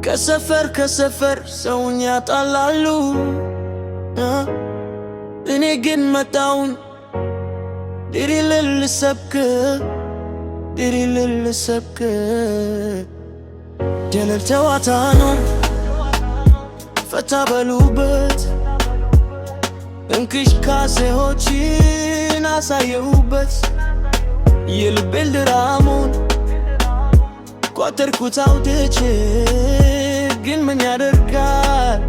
ከሰፈር ሰውን ያጣላሉ እኔ ግን መጣውን ልሰብክ ደለል ጨዋታ ነው ፈታ በሉበት እንቅስቃሴዎችን አሳየሁበት የልቤን ድራሙን ቋጠርኩት አውጥቼ ግን ምን ያደርጋል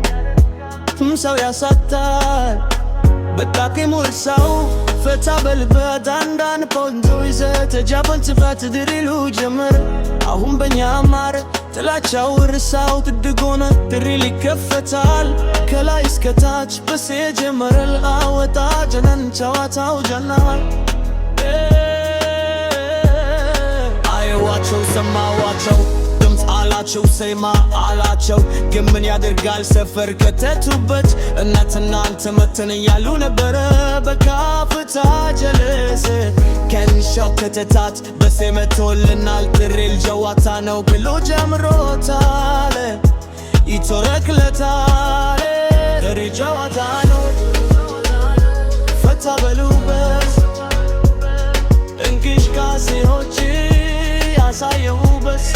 ሰው ያሳታል በቃ ከሞርሳው ፈታ በልበት አንዳንድ ፖንቶ ይዘህ ተጃበን ትፋት ድሪሉ ጀመረ አሁን በኛ አማረ ጥላቻው ርሳው ትድጎነ ድሪል ይከፈታል ከላይ እስከታች በሴ ጀመረል አወጣ ጀነን ጨዋታው ጀናል አየዋቸው ሰማዋቸው ድምፅ አላቸው ሰማ አላቸው ግን ምን ያደርጋል ሰፈር ከተቱበት እናንተ መተን ያሉ ነበረ በካፍታ ጀለሰ ከንሻው ከተታት በሴ መቶልናል ድሪል ጨዋታ ነው ብሎ ጀምሮታል ይተረክለታል ድሪል ጨዋታ ነው ፈታ በሉበት እንቅስቃሴዎች ያሳየሁበት